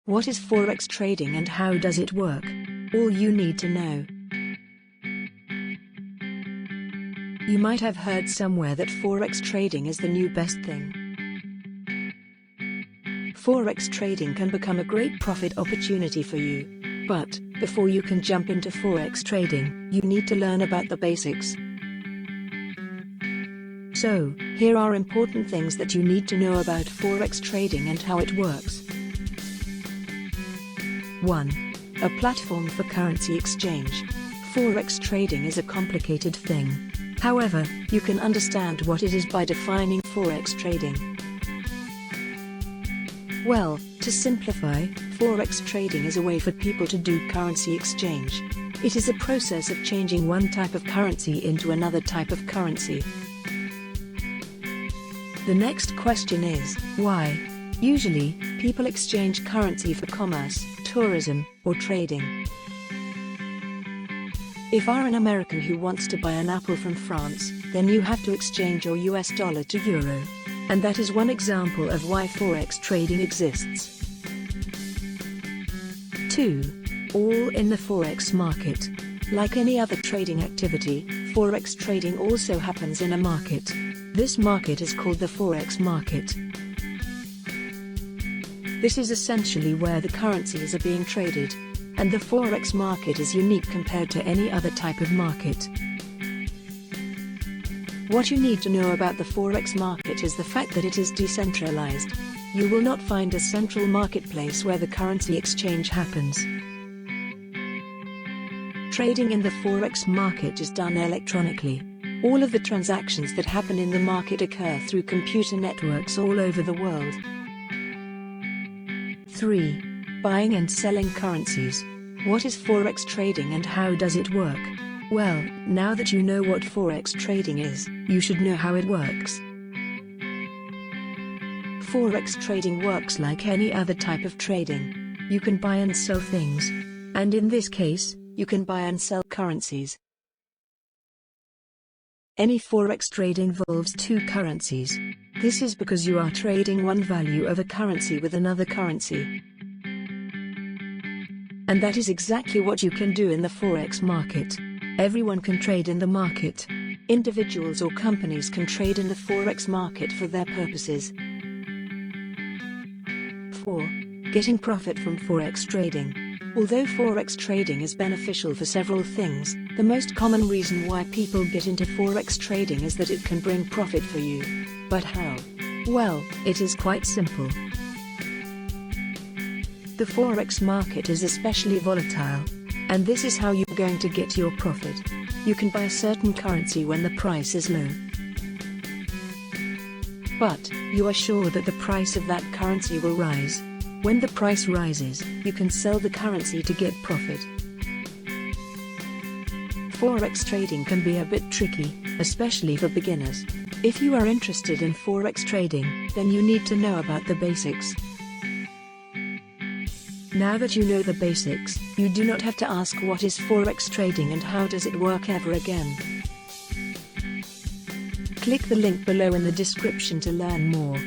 What is Forex trading and how does it work? All you need to know. You might have heard somewhere that Forex trading is the new best thing. Forex trading can become a great profit opportunity for you. But, before you can jump into Forex trading, you need to learn about the basics. So, here are important things that you need to know about Forex trading and how it works. 1. A platform for currency exchange. Forex trading is a complicated thing. However, you can understand what it is by defining Forex trading. Well, to simplify, Forex trading is a way for people to do currency exchange. It is a process of changing one type of currency into another type of currency. The next question is, why? Usually, people exchange currency for commerce, tourism, or trading. If you are an American who wants to buy an apple from France, then you have to exchange your US dollar to euro. And that is one example of why Forex trading exists. 2. All in the Forex market. Like any other trading activity, Forex trading also happens in a market. This market is called the Forex market. This is essentially where the currencies are being traded, and the Forex market is unique compared to any other type of market. What you need to know about the Forex market is the fact that it is decentralized. You will not find a central marketplace where the currency exchange happens. Trading in the Forex market is done electronically. All of the transactions that happen in the market occur through computer networks all over the world. 3. Buying and selling currencies. What is Forex trading and how does it work? Well, now that you know what Forex trading is, you should know how it works. Forex trading works like any other type of trading. You can buy and sell things. And in this case, you can buy and sell currencies. Any Forex trade involves two currencies. This is because you are trading one value of a currency with another currency. And that is exactly what you can do in the Forex market. Everyone can trade in the market. Individuals or companies can trade in the Forex market for their purposes. 4. Getting profit from Forex trading. Although Forex trading is beneficial for several things, the most common reason why people get into Forex trading is that it can bring profit for you. But how? Well, it is quite simple. The Forex market is especially volatile. And this is how you're going to get your profit. You can buy a certain currency when the price is low. But, you are sure that the price of that currency will rise. When the price rises, you can sell the currency to get profit. Forex trading can be a bit tricky, especially for beginners. If you are interested in Forex trading, then you need to know about the basics. Now that you know the basics, you do not have to ask what is Forex trading and how does it work ever again. Click the link below in the description to learn more.